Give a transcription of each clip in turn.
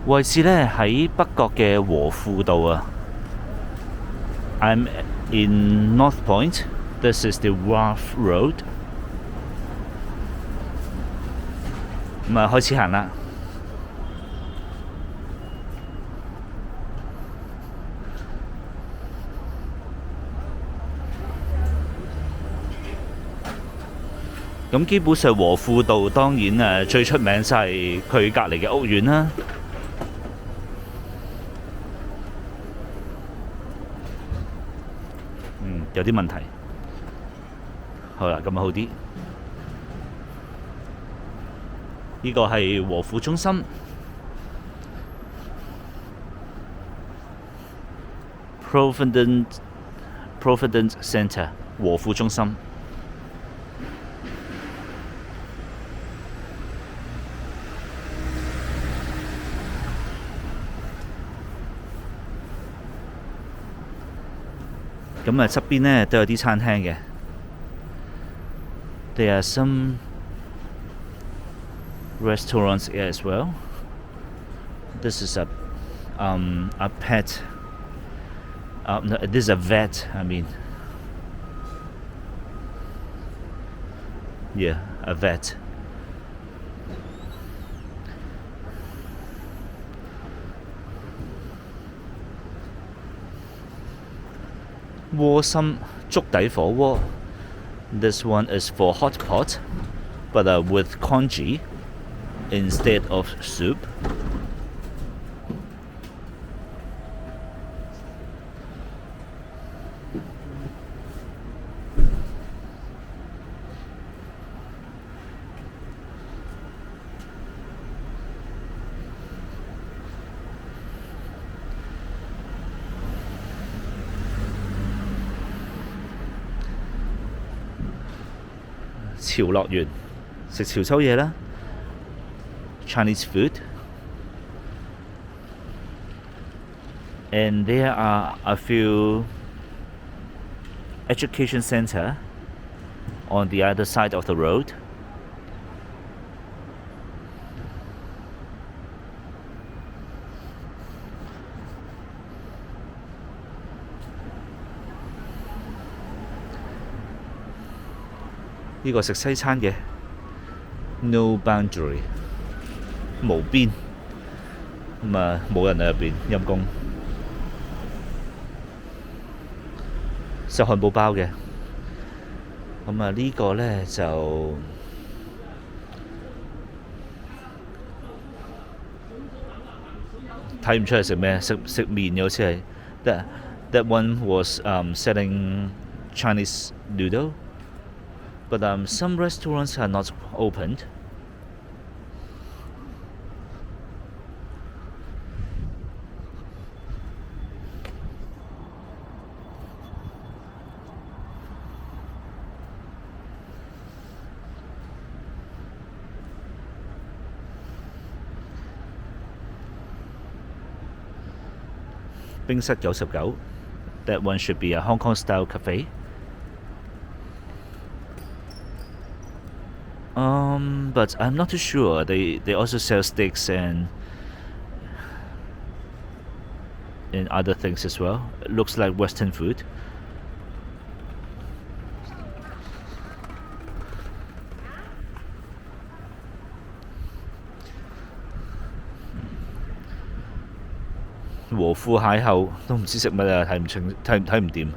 位置呢喺北角嘅和富道啊。I'm in North Point. This is the Wharf Road. 咁啊，開始行啦。咁基本上和富道當然最出名就係佢隔離嘅屋苑啦。有啲問題。好啦，咁好啲。呢個係和富中心 Providence Centre 和富中心。咁側邊呢都有啲餐廳嘅。There are some restaurants here as well. This is a pet. No, this is a vet. I mean, yeah, a vet. This one is for hot pot, but with congee instead of soup. 潮樂園食潮州嘢啦 ，Chinese food. And there are a few education center on the other side of the road. 呢個食西餐嘅 No boundary 無邊，咁冇人喺入邊，陰公。食漢堡包嘅，咁呢個呢就睇唔出係食咩，食麵嘅好似係。That one was selling Chinese noodle. But some restaurants are not opened. 冰室99 That one should be a Hong Kong style cafe. But I'm not too sure. They also sell steaks and other things as well. It looks like Western food. 和富蟹後都唔知食乜啊，睇唔清，睇唔掂。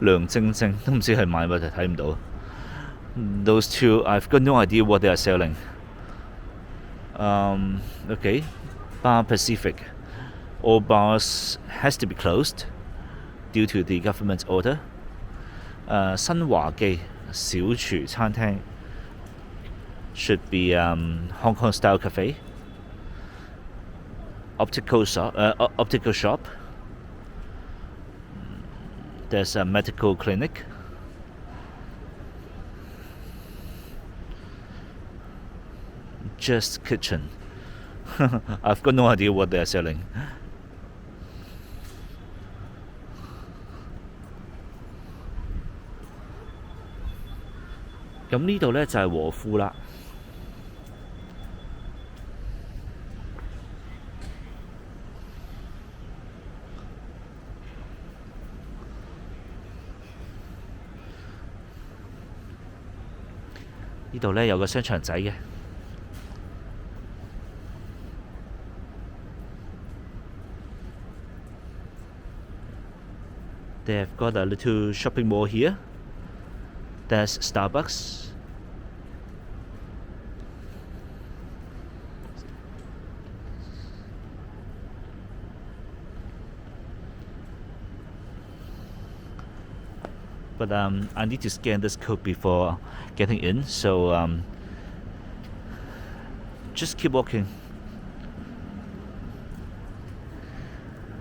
涼蒸蒸都唔知係買乜，就睇唔到。Those two, I've got no idea what they are selling. Okay, Bar Pacific. All bars has to be closed due to the government order. 新華記小廚餐廳 should be Hong Kong style cafe. Optical shop. There's a medical clinic. Just kitchen. I've got no idea what they're selling. 咁呢度呢就係和富啦。呢度呢有個商場仔嘅。They have got a little shopping mall here. There's Starbucks. But I need to scan this code before getting in, so just keep walking.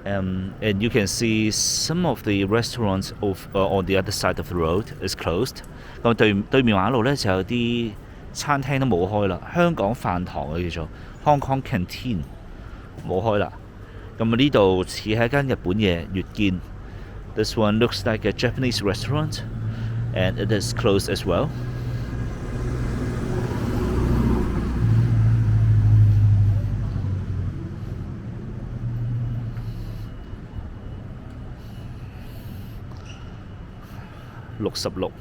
And you can see some of the restaurants on the other side of the road is closed. 咁對面馬路呢，就有啲餐廳都冇開啦，香港飯堂嘅叫做 Hong Kong Canteen 冇開啦。咁呢度似係一間日本嘢月見。This one looks like a Japanese restaurant, and it is closed as well. $66.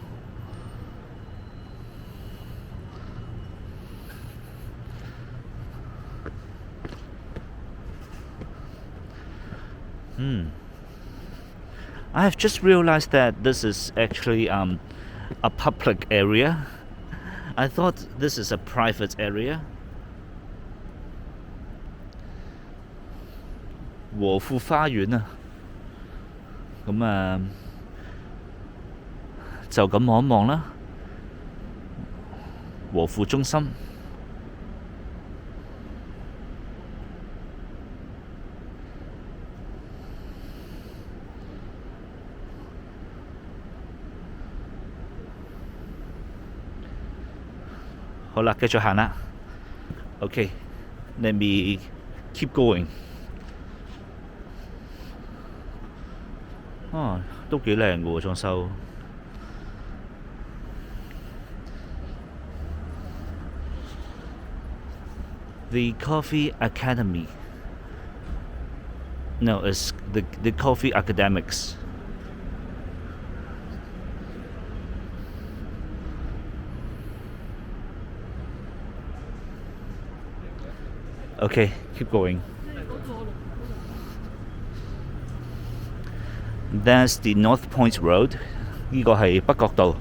I have just realized that this is actually a public area. I thought this is a private area. 和富花園啊，咁就咁望一望啦。和富中心。好啦，繼續行啦。Okay, let me keep going. 都幾靚嘅喎裝修。The Coffee Academy. No, it's the Coffee Academics. Okay, keep going. That's the North Point Road. 呢個係北角道。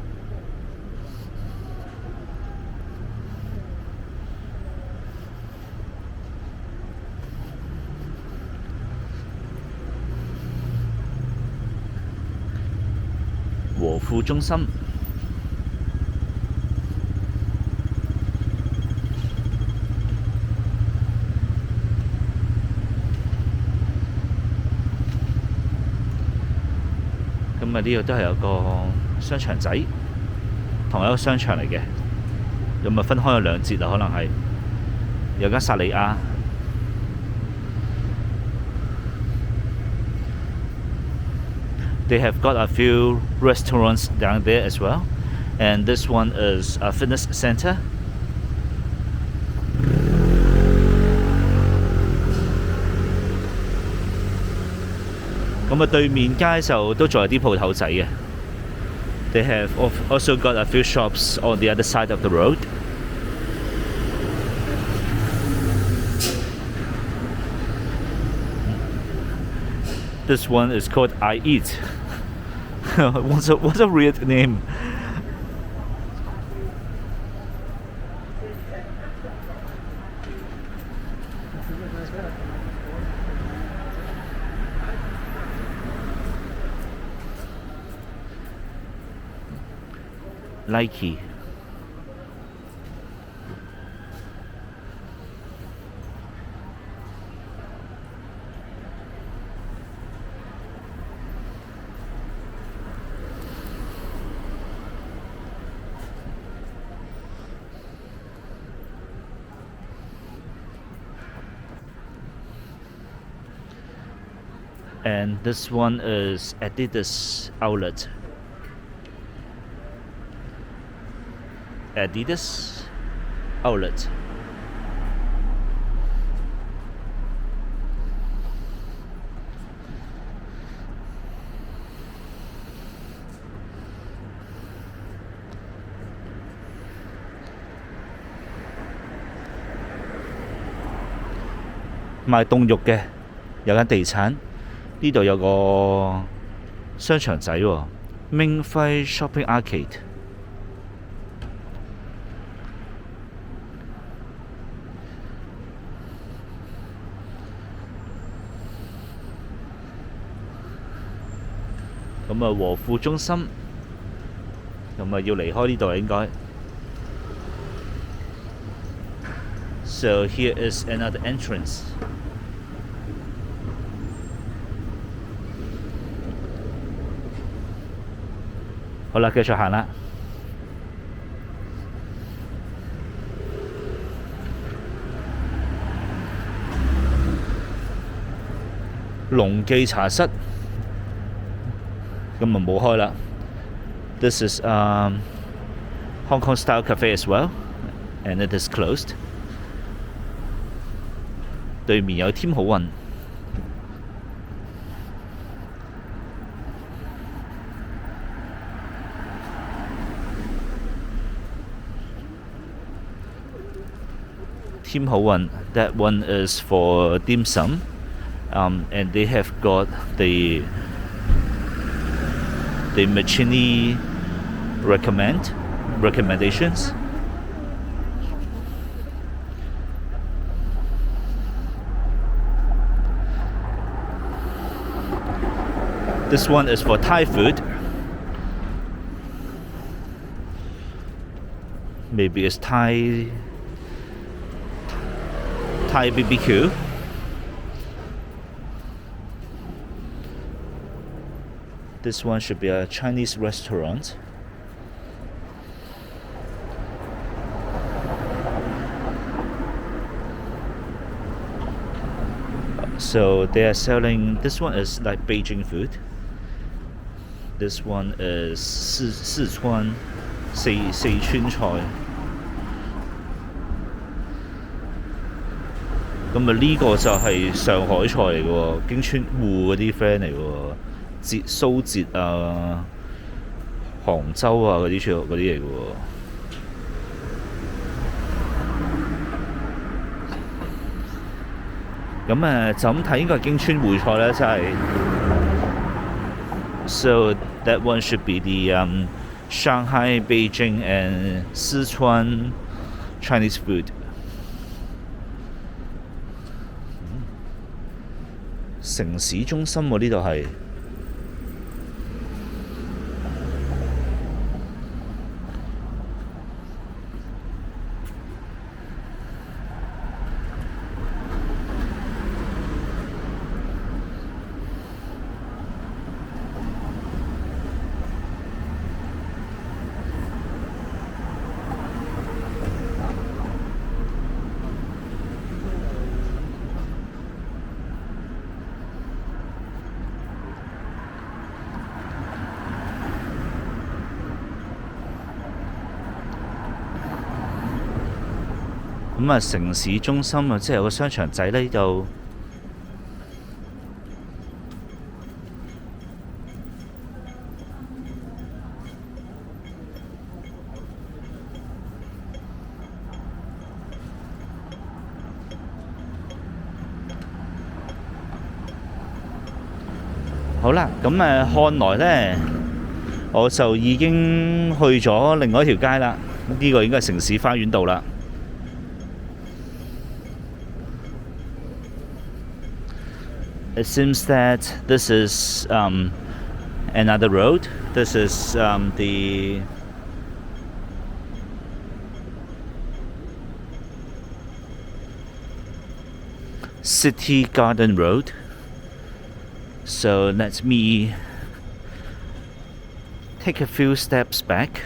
和富中心。咁呢度都係有個商場仔，同一個商場嚟嘅。咁分開咗兩節啊，可能係有間薩莉亞。They have got a few restaurants down there as well, and this one is a fitness center. 咁對面街就都仲有啲鋪頭仔嘅。They have also got a few shops on the other side of the road. This one is called I Eat. What a weird name. Nike. And this one is Adidas outlet. Adidas outlet. 賣凍肉嘅，有間地產。呢度有個商場仔喎，Mingfei Shopping Arcade。咁啊，和富中心，咁啊要離開呢度啦應該。So here is another entrance。好啦，繼續行啦。龍記茶室，咁啊冇開啦。This is Hong Kong style cafe as well, and it is closed。對面有添好運。添好運 that one is for dim sum, and they have got the Michelin recommendations. This one is for Thai food. Maybe it's Thai BBQ. This one should be a Chinese restaurant. So they are selling, this one is like Beijing food. This one is 四川菜。咁啊呢個就係上海菜嚟嘅喎，京川滬嗰啲 friend 嚟嘅喎，蘇浙啊、杭州啊嗰啲嚟嘅喎。咁就咁睇應該係京川滬菜啦，真係。So that one should be the Shanghai, Beijing and Sichuan Chinese food。城市中心喎呢度係。咁城市中心即係有個商場仔呢度。好啦，咁看來呢，我就已經去咗另外一條街啦。呢個應該係城市花園道啦。It seems that this is another road. This is the City Garden Road. So let me take a few steps back.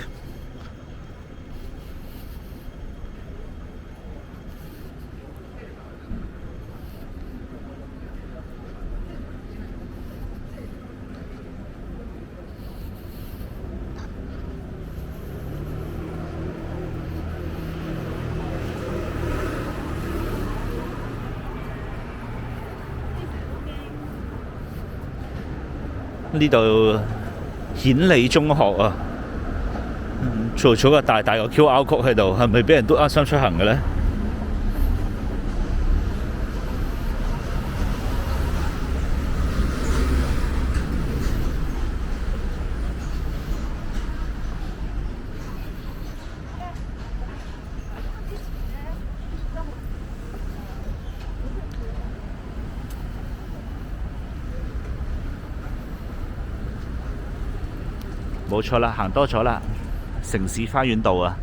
呢度顯理中學啊，做咗個大大個 QR code 喺度，係咪俾人都啱心出行嘅呢？冇錯啦，行多咗啦，城市花園道啊。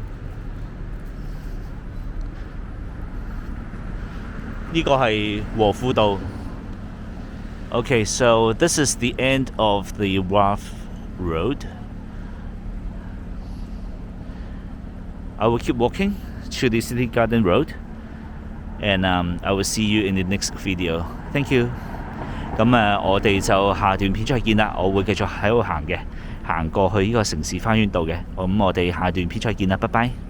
呢個係和富道。Okay, so this is the end of the Wharf Road. I will keep walking to the City Garden Road, and I will see you in the next video. Thank you. 咁我哋就下段片再見啦。我會繼續喺度行過去呢個城市花園道嘅。咁我哋下段片再見啦，拜拜。